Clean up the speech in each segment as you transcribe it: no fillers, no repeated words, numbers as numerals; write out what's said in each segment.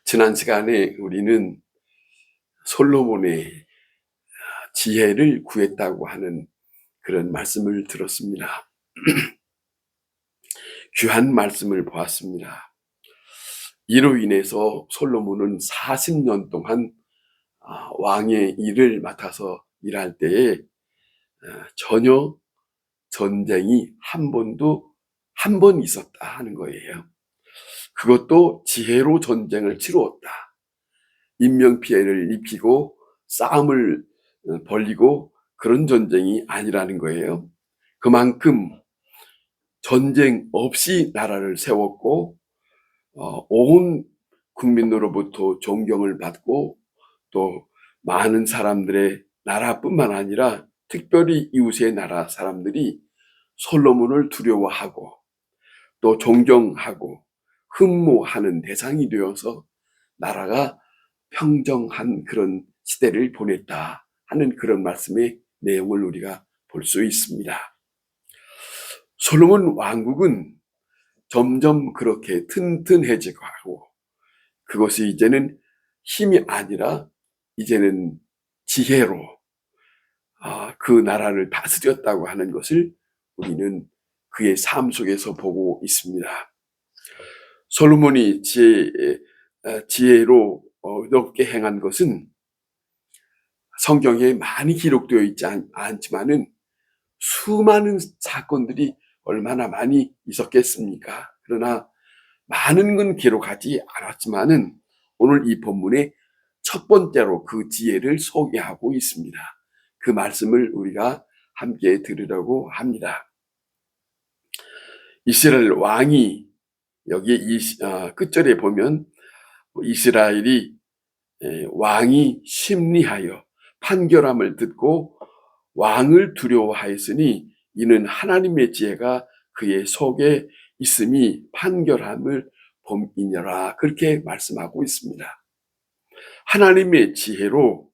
지난 시간에 우리는 솔로몬의 지혜를 구했다고 하는 그런 말씀을 들었습니다. 귀한 말씀을 보았습니다. 이로 인해서 솔로몬은 40년 동안 왕의 일을 맡아서 일할 때에 전혀 전쟁이 한 번 있었다 하는 거예요. 그것도 지혜로 전쟁을 치루었다. 인명피해를 입히고 싸움을 벌이고 그런 전쟁이 아니라는 거예요. 그만큼 전쟁 없이 나라를 세웠고 온 국민으로부터 존경을 받고 또 많은 사람들의 나라뿐만 아니라 특별히 이웃의 나라 사람들이 솔로몬을 두려워하고 또 존경하고 흠모하는 대상이 되어서 나라가 평정한 그런 시대를 보냈다 하는 그런 말씀의 내용을 우리가 볼 수 있습니다. 솔로몬 왕국은 점점 그렇게 튼튼해지고 하고 그것이 이제는 힘이 아니라 이제는 지혜로 그 나라를 다스렸다고 하는 것을 우리는 그의 삶 속에서 보고 있습니다. 솔로몬이 지혜로 넓게 행한 것은 성경에 많이 기록되어 있지 않지만은 수많은 사건들이 얼마나 많이 있었겠습니까? 그러나 많은 건 기록하지 않았지만은 오늘 이 본문의 첫 번째로 그 지혜를 소개하고 있습니다. 그 말씀을 우리가 함께 들으려고 합니다. 이스라엘 왕이 여기 끝절에 보면 이스라엘이 왕이 심리하여 판결함을 듣고 왕을 두려워하였으니 이는 하나님의 지혜가 그의 속에 있음이 판결함을 봄이니라 그렇게 말씀하고 있습니다. 하나님의 지혜로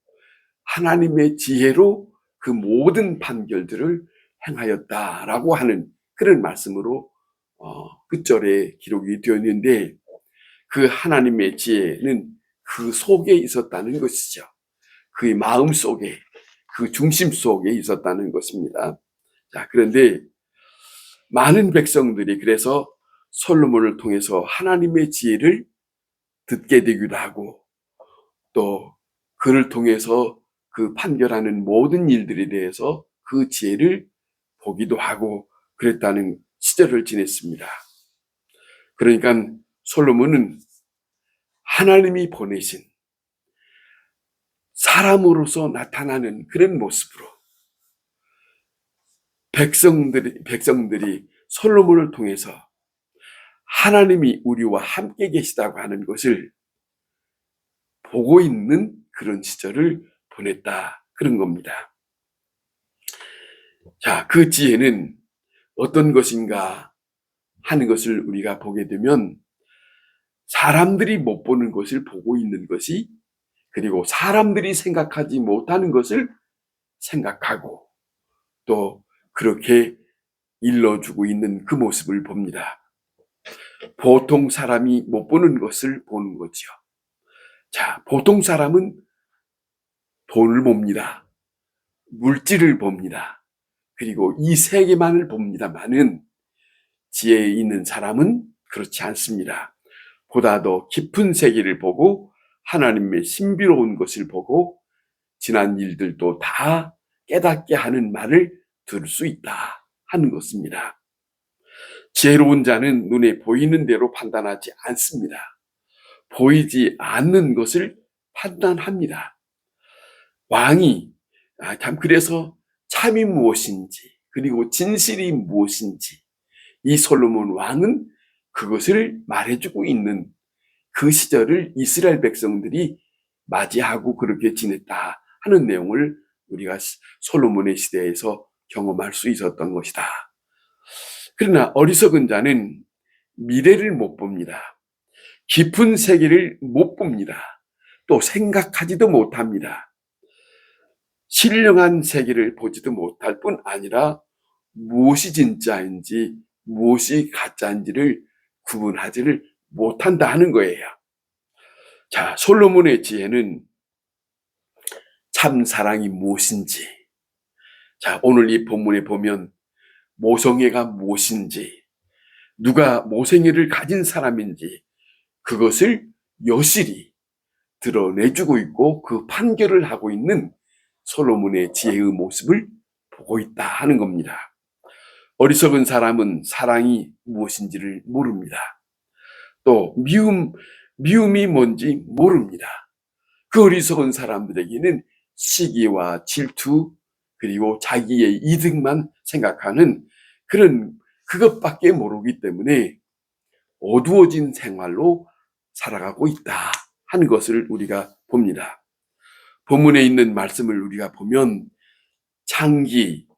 그 모든 판결들을 행하였다라고 하는 그런 말씀으로 끝절에 기록이 되어 있는데 그 하나님의 지혜는 그 속에 있었다는 것이죠. 그의 마음 속에 그 중심 속에 있었다는 것입니다. 자, 그런데 많은 백성들이 그래서 솔로몬을 통해서 하나님의 지혜를 듣게 되기도 하고 또 그를 통해서 그 판결하는 모든 일들에 대해서 그 지혜를 보기도 하고 그랬다는 시절을 지냈습니다. 그러니까 솔로몬은 하나님이 보내신 사람으로서 나타나는 그런 모습으로 백성들이 솔로몬을 통해서 하나님이 우리와 함께 계시다고 하는 것을 보고 있는 그런 시절을 보냈다. 그런 겁니다. 자, 그 지혜는 어떤 것인가 하는 것을 우리가 보게 되면 사람들이 못 보는 것을 보고 있는 것이 그리고 사람들이 생각하지 못하는 것을 생각하고 또 그렇게 일러주고 있는 그 모습을 봅니다. 보통 사람이 못 보는 것을 보는 거죠. 자, 보통 사람은 돈을 봅니다. 물질을 봅니다. 그리고 이 세계만을 봅니다만은 지혜 있는 사람은 그렇지 않습니다. 보다 더 깊은 세계를 보고 하나님의 신비로운 것을 보고 지난 일들도 다 깨닫게 하는 말을 들을 수 있다 하는 것입니다. 지혜로운 자는 눈에 보이는 대로 판단하지 않습니다. 보이지 않는 것을 판단합니다. 왕이 그래서 참이 무엇인지 그리고 진실이 무엇인지 이 솔로몬 왕은 그것을 말해주고 있는 그 시절을 이스라엘 백성들이 맞이하고 그렇게 지냈다 하는 내용을 우리가 솔로몬의 시대에서 경험할 수 있었던 것이다. 그러나 어리석은 자는 미래를 못 봅니다. 깊은 세계를 못 봅니다. 또 생각하지도 못합니다. 신령한 세계를 보지도 못할 뿐 아니라 무엇이 진짜인지 무엇이 가짜인지를 구분하지를 못한다 하는 거예요. 자, 솔로몬의 지혜는 참 사랑이 무엇인지, 자, 오늘 이 본문에 보면 모성애가 무엇인지, 누가 모성애를 가진 사람인지 그것을 여실히 드러내주고 있고 그 판결을 하고 있는 솔로몬의 지혜의 모습을 보고 있다 하는 겁니다. 어리석은 사람은 사랑이 무엇인지를 모릅니다. 또 미움이 뭔지 모릅니다. 그 어리석은 사람들에게는 시기와 질투 그리고 자기의 이득만 생각하는 그것밖에 모르기 때문에 어두워진 생활로 살아가고 있다 하는 것을 우리가 봅니다. 본문에 있는 말씀을 우리가 보면 창기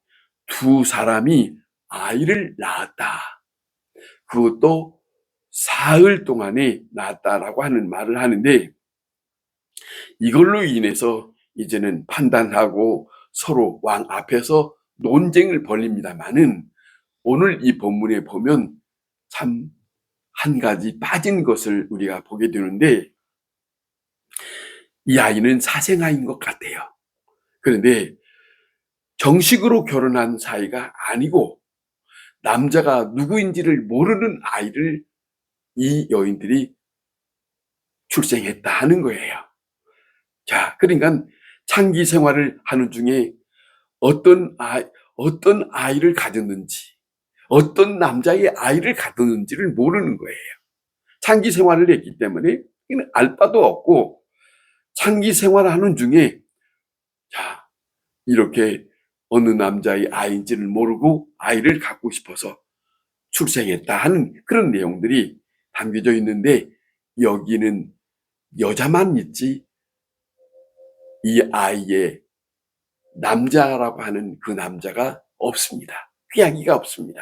두 사람이 아이를 낳았다. 그것도 사흘 동안에 낳았다라고 하는 말을 하는데, 이걸로 인해서 이제는 판단하고 서로 왕 앞에서 논쟁을 벌립니다마는 오늘 이 본문에 보면 참 한 가지 빠진 것을 우리가 보게 되는데, 이 아이는 사생아인 것 같아요. 그런데 정식으로 결혼한 사이가 아니고 남자가 누구인지를 모르는 아이를 이 여인들이 출생했다 하는 거예요. 자, 그러니까 창기 생활을 하는 중에 어떤 아이를 가졌는지, 어떤 남자의 아이를 가졌는지를 모르는 거예요. 창기 생활을 했기 때문에 알 바도 없고, 창기 생활을 하는 중에 자, 이렇게 어느 남자의 아이인지를 모르고 아이를 갖고 싶어서 출생했다 하는 그런 내용들이 담겨져 있는데, 여기는 여자만 있지 이 아이의 남자라고 하는 그 남자가 없습니다. 휘양이가 없습니다.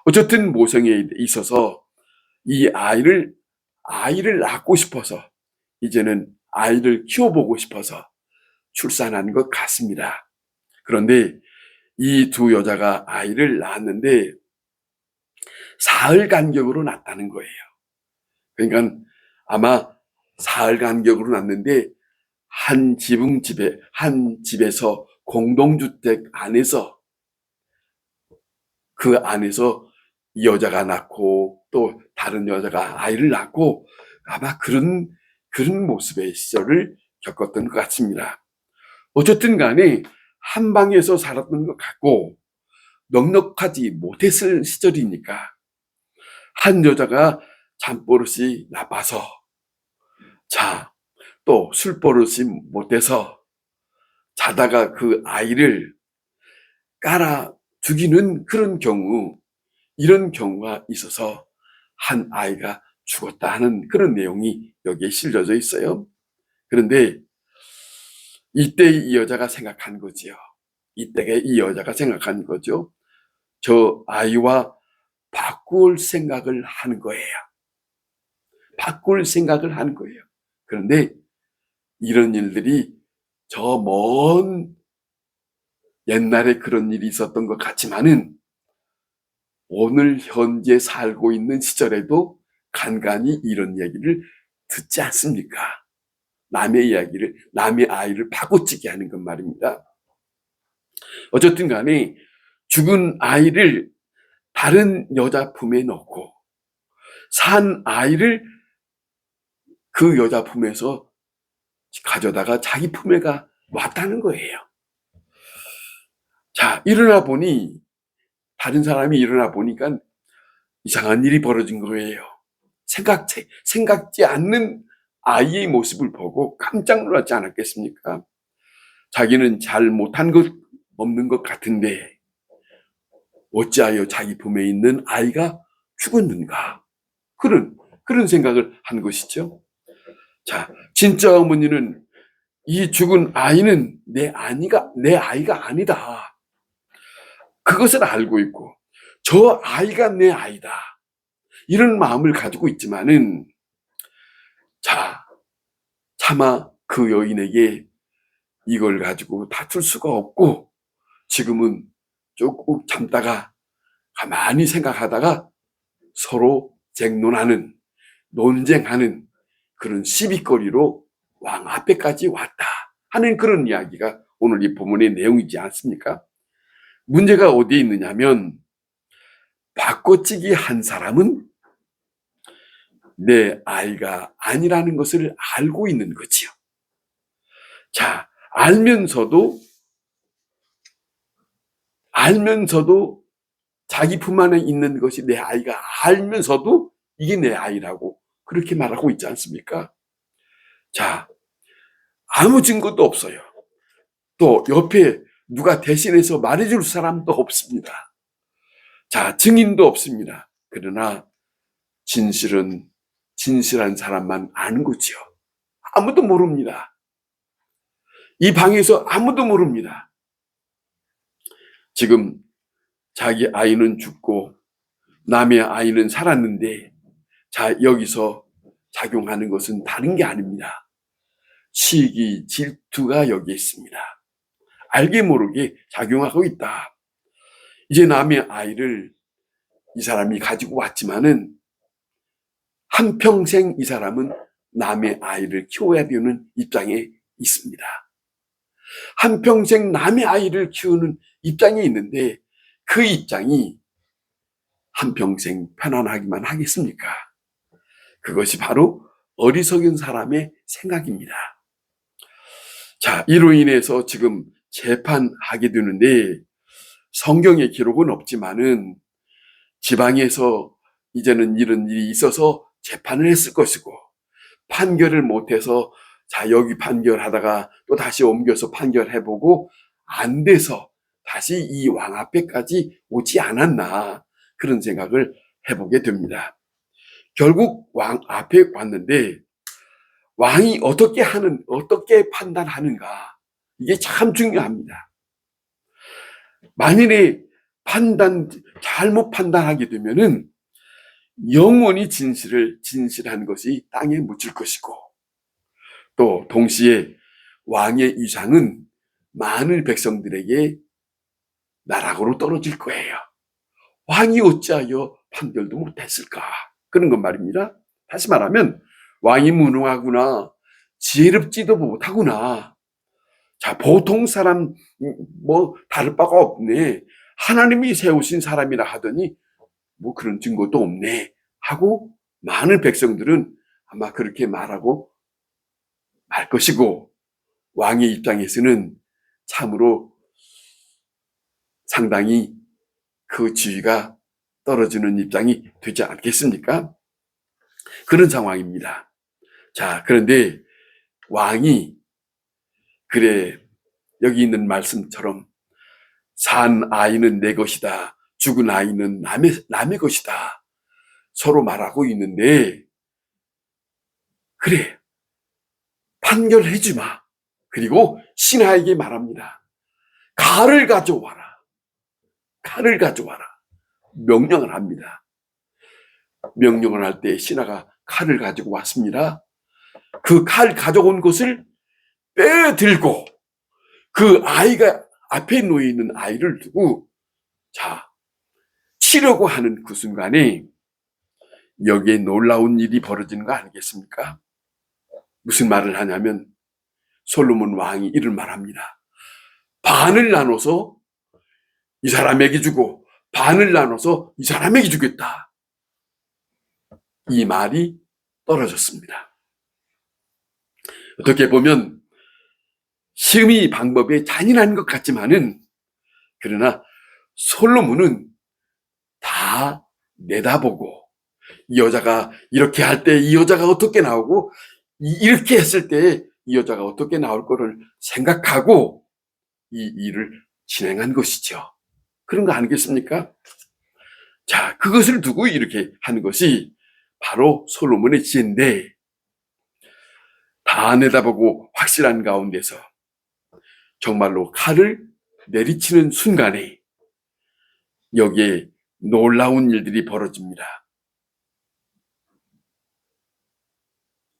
어쨌든 모성애에 있어서 이 아이를 낳고 싶어서, 이제는 아이를 키워보고 싶어서 출산한 것 같습니다. 그런데 이 두 여자가 아이를 낳았는데 사흘 간격으로 낳았다는 거예요. 그러니까 아마 사흘 간격으로 낳았는데 한 집에서 공동주택 안에서, 그 안에서 이 여자가 낳고 또 다른 여자가 아이를 낳고 아마 그런 모습의 시절을 겪었던 것 같습니다. 어쨌든 간에 한 방에서 살았던 것 같고 넉넉하지 못했을 시절이니까 한 여자가 잠버릇이 나빠서, 자, 또 술버릇이 못해서 자다가 그 아이를 깔아 죽이는 이런 경우가 있어서 한 아이가 죽었다 하는 그런 내용이 여기에 실려져 있어요. 그런데 이때 이 여자가 생각한 거지요. 이때 이 여자가 생각한 거죠. 저 아이와 바꿀 생각을 하는 거예요. 바꿀 생각을 하는 거예요. 그런데 이런 일들이 저 먼 옛날에 그런 일이 있었던 것 같지만은 오늘 현재 살고 있는 시절에도 간간히 이런 얘기를 듣지 않습니까? 남의 아이를 바꿔치기 하는 것 말입니다. 어쨌든 간에 죽은 아이를 다른 여자 품에 넣고 산 아이를 그 여자 품에서 가져다가 자기 품에가 왔다는 거예요. 자, 다른 사람이 일어나 보니까 이상한 일이 벌어진 거예요. 생각지 않는 아이의 모습을 보고 깜짝 놀랐지 않았겠습니까? 자기는 잘 못한 것 없는 것 같은데 어찌하여 자기 품에 있는 아이가 죽었는가? 그런 생각을 한 것이죠. 자, 진짜 어머니는 이 죽은 아이는 내 아이가 아니다. 그것을 알고 있고 저 아이가 내 아이다. 이런 마음을 가지고 있지만은, 자, 차마 그 여인에게 이걸 가지고 다툴 수가 없고 지금은 조금 참다가 가만히 생각하다가 서로 논쟁하는 그런 시비거리로 왕 앞에까지 왔다 하는 그런 이야기가 오늘 이 본문의 내용이지 않습니까? 문제가 어디에 있느냐면 바꿔치기 한 사람은 내 아이가 아니라는 것을 알고 있는 거지요. 자, 알면서도 자기 품 안에 있는 것이 내 아이가 알면서도 이게 내 아이라고 그렇게 말하고 있지 않습니까? 자, 아무 증거도 없어요. 또 옆에 누가 대신해서 말해줄 사람도 없습니다. 자, 증인도 없습니다. 그러나 진실한 사람만 아는 거지요. 아무도 모릅니다. 이 방에서 아무도 모릅니다. 지금 자기 아이는 죽고 남의 아이는 살았는데, 자, 여기서 작용하는 것은 다른 게 아닙니다. 시기, 질투가 여기에 있습니다. 알게 모르게 작용하고 있다. 이제 남의 아이를 이 사람이 가지고 왔지만은 한평생 이 사람은 남의 아이를 키워야 되는 입장에 있습니다. 한평생 남의 아이를 키우는 입장에 있는데 그 입장이 한평생 편안하기만 하겠습니까? 그것이 바로 어리석은 사람의 생각입니다. 자, 이로 인해서 지금 재판하게 되는데 성경에 기록은 없지만은 지방에서 이제는 이런 일이 있어서 재판을 했을 것이고 판결을 못해서 자, 여기 판결하다가 또 다시 옮겨서 판결해보고 안 돼서 다시 이 왕 앞에까지 오지 않았나 그런 생각을 해보게 됩니다. 결국 왕 앞에 왔는데 왕이 어떻게 판단하는가 이게 참 중요합니다. 만일에 잘못 판단하게 되면은 영원히 진실한 것이 땅에 묻힐 것이고 또 동시에 왕의 위상은 많은 백성들에게 나락으로 떨어질 거예요. 왕이 어찌하여 판결도 못했을까? 그런 건 말입니다. 다시 말하면 왕이 무능하구나, 지혜롭지도 못하구나. 자, 보통 사람 다를 바가 없네. 하나님이 세우신 사람이라 하더니 그런 증거도 없네 하고 많은 백성들은 아마 그렇게 말하고 말 것이고 왕의 입장에서는 참으로 상당히 그 지위가 떨어지는 입장이 되지 않겠습니까? 그런 상황입니다. 자, 그런데 왕이 그래 여기 있는 말씀처럼 산 아이는 내 것이다. 죽은 아이는 남의 것이다. 서로 말하고 있는데 그래 판결해주지 마. 그리고 신하에게 말합니다. 칼을 가져와라. 칼을 가져와라. 명령을 합니다. 명령을 할 때 신하가 칼을 가지고 왔습니다. 그 칼 가져온 것을 빼들고 그 아이가 앞에 놓여 있는 아이를 두고 자 치려고 하는 그 순간에 여기에 놀라운 일이 벌어지는 거 아니겠습니까? 무슨 말을 하냐면 솔로몬 왕이 이를 말합니다. 반을 나눠서 이 사람에게 주고 반을 나눠서 이 사람에게 주겠다. 이 말이 떨어졌습니다. 어떻게 보면 심의 방법이 잔인한 것 같지만은 그러나 솔로몬은 다 내다보고 이 여자가 이렇게 할 때 이 여자가 어떻게 나오고 이렇게 했을 때 이 여자가 어떻게 나올 거를 생각하고 이 일을 진행한 것이죠. 그런 거 아니겠습니까? 자, 그것을 두고 이렇게 하는 것이 바로 솔로몬의 지혜인데 다 내다보고 확실한 가운데서 정말로 칼을 내리치는 순간에 여기에 놀라운 일들이 벌어집니다.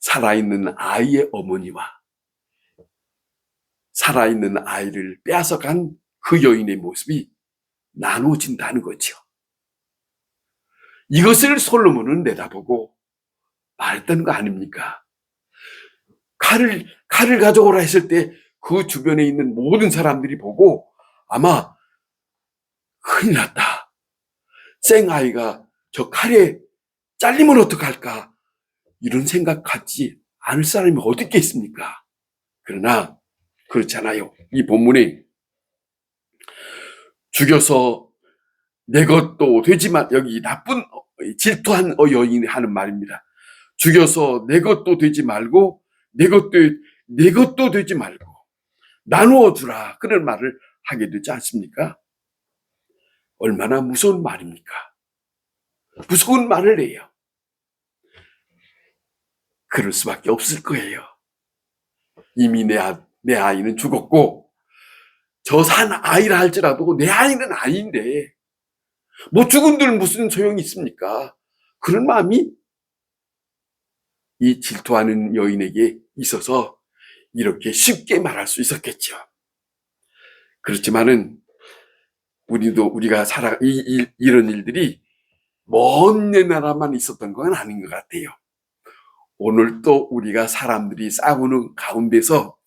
살아있는 아이의 어머니와 살아있는 아이를 빼앗아간 그 여인의 모습이 나눠진다는 거죠. 이것을 솔로몬은 내다보고 말했던 거 아닙니까? 칼을 가져오라 했을 때 그 주변에 있는 모든 사람들이 보고 아마 큰일 났다. 생아이가 저 칼에 잘리면 어떡할까? 이런 생각 갖지 않을 사람이 어디 있겠습니까? 그러나 그렇잖아요. 이 본문에 죽여서 내 것도 되지만, 여기 나쁜 질투한 여인이 하는 말입니다. 죽여서 내 것도 되지 말고 내 것도 되지 말고 나누어 주라, 그런 말을 하게 되지 않습니까? 얼마나 무서운 말입니까? 무서운 말을 해요. 그럴 수밖에 없을 거예요. 이미 내 아이는 죽었고 저 산 아이라 할지라도 내 아이는 아닌데 뭐 죽은들 무슨 소용이 있습니까? 그런 마음이 이 질투하는 여인에게 있어서 이렇게 쉽게 말할 수 있었겠죠. 그렇지만은 우리가 이런 일들이 먼 옛날에만 있었던 건 아닌 것 같아요. 오늘 또 우리가 사람들이 싸우는 가운데서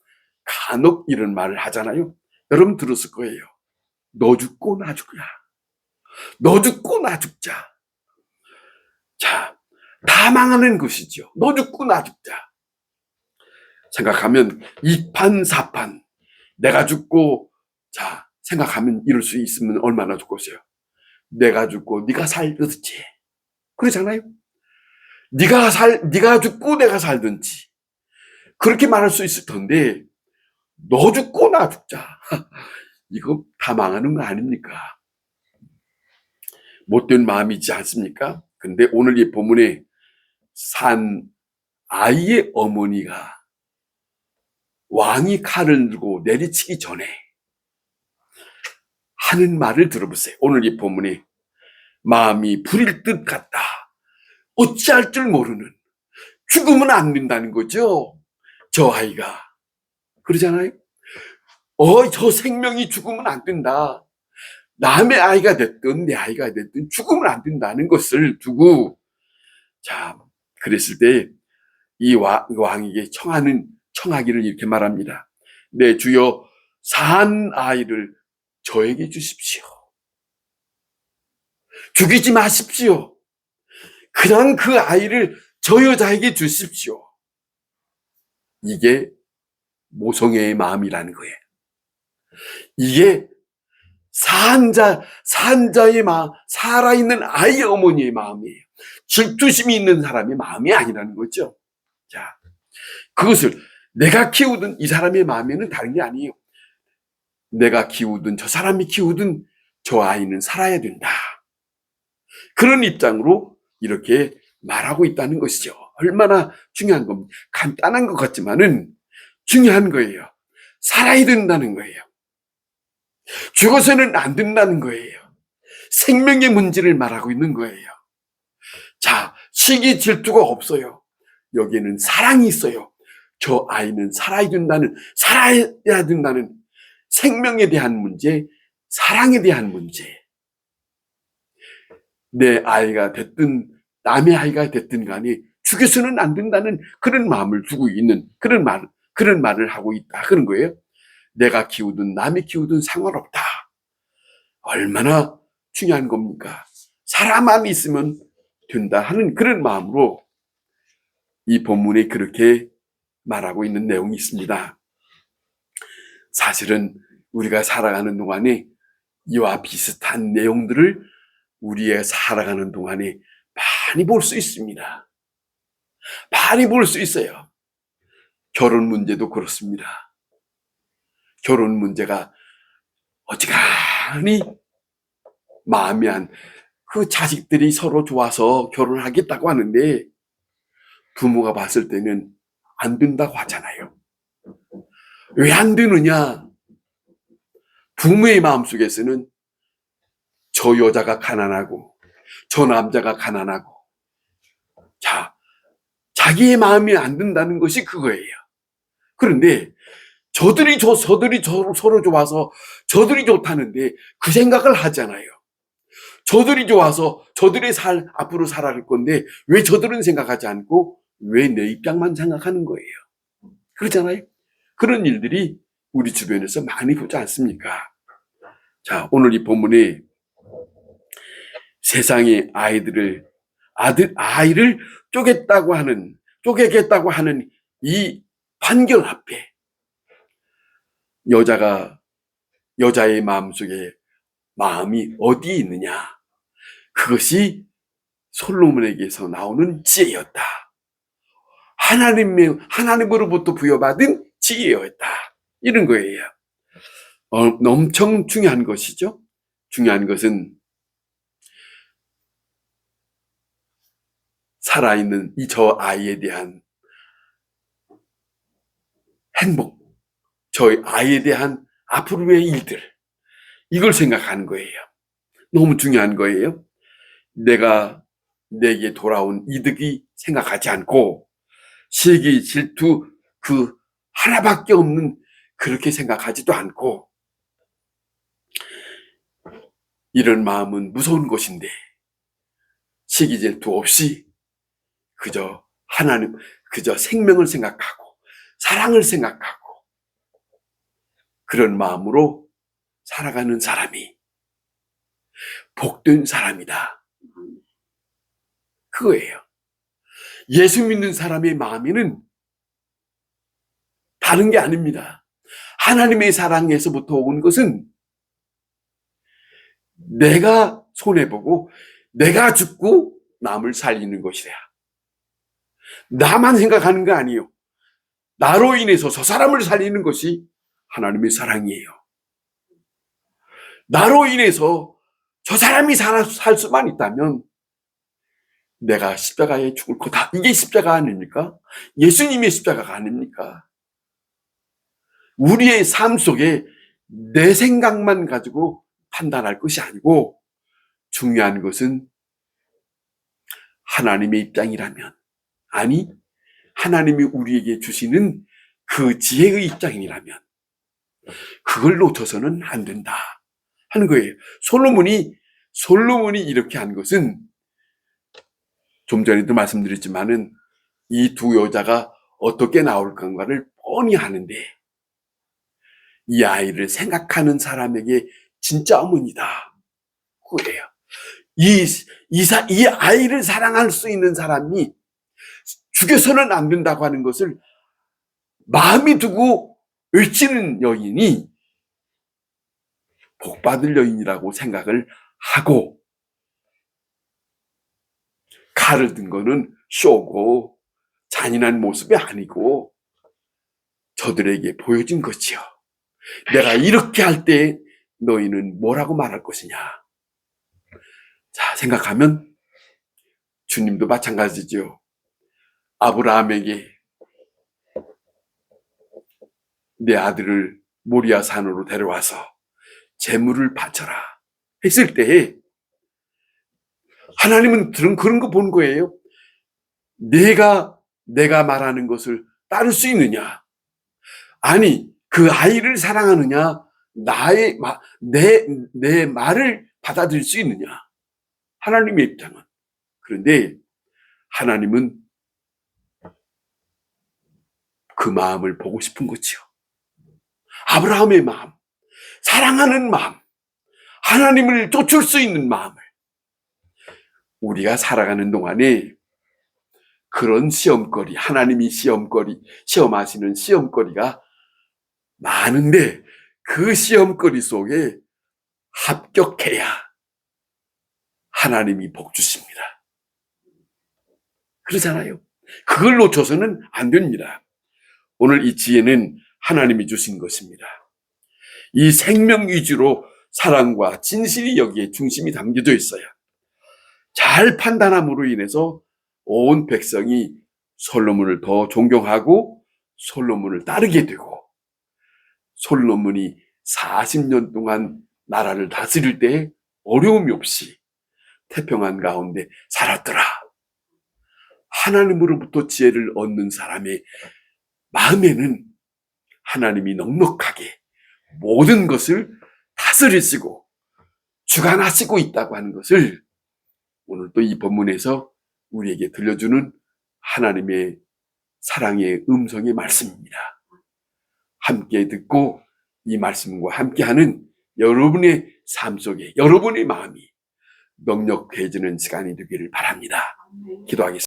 간혹 이런 말을 하잖아요. 여러분 들었을 거예요. 너 죽고 나 죽자. 너 죽고 나 죽자. 자, 다 망하는 것이죠. 너 죽고 나 죽자. 생각하면 이판사판 내가 죽고, 자, 생각하면 이럴 수 있으면 얼마나 좋겠어요. 내가 죽고 네가 살든지, 그러잖아요. 네가 죽고 내가 살든지 그렇게 말할 수 있을 텐데 너 죽고 나 죽자. 이거 다 망하는 거 아닙니까? 못된 마음이지 않습니까? 근데 오늘 이 본문에 산 아이의 어머니가 왕이 칼을 들고 내리치기 전에 하는 말을 들어보세요. 오늘 이 본문에 마음이 불일 듯 같다. 어찌할 줄 모르는, 죽으면 안 된다는 거죠. 저 아이가. 그러잖아요. 저 생명이 죽으면 안 된다. 남의 아이가 됐든 내 아이가 됐든 죽으면 안 된다는 것을 두고, 자, 그랬을 때 이 왕에게 청하기를 이렇게 말합니다. 내 주여, 산 아이를 저에게 주십시오. 죽이지 마십시오. 그냥 그 아이를 저 여자에게 주십시오. 이게 모성애의 마음이라는 거예요. 이게 산자의 마음, 살아있는 아이의 어머니의 마음이에요. 질투심이 있는 사람의 마음이 아니라는 거죠. 자, 그것을 내가 키우든 이 사람의 마음에는 다른 게 아니에요. 내가 키우든 저 사람이 키우든 저 아이는 살아야 된다. 그런 입장으로 이렇게 말하고 있다는 것이죠. 얼마나 중요한 겁니다. 간단한 것 같지만은 중요한 거예요. 살아야 된다는 거예요. 죽어서는 안 된다는 거예요. 생명의 문제를 말하고 있는 거예요. 자, 시기 질투가 없어요. 여기에는 사랑이 있어요. 저 아이는 살아야 된다는 생명에 대한 문제, 사랑에 대한 문제. 내 아이가 됐든 남의 아이가 됐든 간에 죽여서는 안 된다는 그런 마음을 두고 있는 그런 말을 하고 있다. 그런 거예요. 내가 키우든 남이 키우든 상관없다. 얼마나 중요한 겁니까? 사람만 있으면 된다 하는 그런 마음으로 이 본문에 그렇게 말하고 있는 내용이 있습니다. 사실은 우리가 살아가는 동안에 이와 비슷한 내용들을 우리의 살아가는 동안에 많이 볼 수 있습니다. 많이 볼 수 있어요. 결혼 문제도 그렇습니다. 결혼 문제가 어지간히 마음이 그 자식들이 서로 좋아서 결혼을 하겠다고 하는데 부모가 봤을 때는 안 된다고 하잖아요. 왜 안 되느냐? 부모의 마음속에서는 저 여자가 가난하고 저 남자가 가난하고, 자, 자기의 마음이 안 든다는 것이 그거예요. 그런데 저들이 서로 좋아서 저들이 좋다는데 그 생각을 하잖아요. 저들이 좋아서 저들의 앞으로 살아갈 건데 왜 저들은 생각하지 않고 왜 내 입장만 생각하는 거예요? 그러잖아요. 그런 일들이 우리 주변에서 많이 보지 않습니까? 자, 오늘 이 본문에 세상의 아이를 쪼개겠다고 하는 이 판결 앞에 여자의 마음속에 마음이 어디에 있느냐? 그것이 솔로몬에게서 나오는 지혜였다. 하나님으로부터 부여받은 지혜였다. 이런 거예요. 엄청 중요한 것이죠. 중요한 것은 살아있는 저 아이에 대한 행복, 저 아이에 대한 앞으로의 일들, 이걸 생각하는 거예요. 너무 중요한 거예요. 내게 돌아온 이득이 생각하지 않고 시기, 질투 그 하나밖에 없는 그렇게 생각하지도 않고, 이런 마음은 무서운 것인데 시기, 질투 없이 그저 생명을 생각하고 사랑을 생각하고 그런 마음으로 살아가는 사람이 복된 사람이다. 그거예요. 예수 믿는 사람의 마음에는 다른 게 아닙니다. 하나님의 사랑에서부터 온 것은 내가 손해보고 내가 죽고 남을 살리는 것이다. 나만 생각하는 거 아니에요. 나로 인해서 저 사람을 살리는 것이 하나님의 사랑이에요. 나로 인해서 저 사람이 살 수만 있다면 내가 십자가에 죽을 거다. 이게 십자가 아닙니까? 예수님의 십자가가 아닙니까? 우리의 삶 속에 내 생각만 가지고 판단할 것이 아니고 중요한 것은 하나님의 입장이라면, 아니 하나님이 우리에게 주시는 그 지혜의 입장이라면 그걸 놓쳐서는 안 된다 하는 거예요. 솔로몬이 이렇게 한 것은 좀 전에도 말씀드렸지만은 이 두 여자가 어떻게 나올 건가를 뻔히 아는데 이 아이를 생각하는 사람에게 진짜 어머니다. 그거예요. 이 아이를 사랑할 수 있는 사람이 죽여서는 안 된다고 하는 것을 마음이 두고 외치는 여인이 복받을 여인이라고 생각을 하고, 칼을 든 거는 쇼고 잔인한 모습이 아니고 저들에게 보여준 거지요. 내가 이렇게 할 때 너희는 뭐라고 말할 것이냐. 자, 생각하면 주님도 마찬가지죠. 아브라함에게 내 아들을 모리아 산으로 데려와서 제물을 바쳐라 했을 때에 하나님은 그런 거 본 거예요. 내가 말하는 것을 따를 수 있느냐? 아니, 그 아이를 사랑하느냐? 내 말을 받아들일 수 있느냐? 하나님의 입장은. 그런데 하나님은 그 마음을 보고 싶은 거지요. 아브라함의 마음, 사랑하는 마음, 하나님을 쫓을 수 있는 마음을 우리가 살아가는 동안에 그런 시험거리, 하나님이 시험하시는 시험거리가 많은데 그 시험거리 속에 합격해야 하나님이 복 주십니다. 그러잖아요. 그걸 놓쳐서는 안 됩니다. 오늘 이 지혜는 하나님이 주신 것입니다. 이 생명 위주로 사랑과 진실이 여기에 중심이 담겨져 있어요. 잘 판단함으로 인해서 온 백성이 솔로몬을 더 존경하고 솔로몬을 따르게 되고, 솔로몬이 40년 동안 나라를 다스릴 때 어려움이 없이 태평한 가운데 살았더라. 하나님으로부터 지혜를 얻는 사람의 마음에는 하나님이 넉넉하게 모든 것을 다스리시고 주관하시고 있다고 하는 것을 오늘 또 이 본문에서 우리에게 들려주는 하나님의 사랑의 음성의 말씀입니다. 함께 듣고 이 말씀과 함께하는 여러분의 삶 속에 여러분의 마음이 넉넉해지는 시간이 되기를 바랍니다. 기도하겠습니다.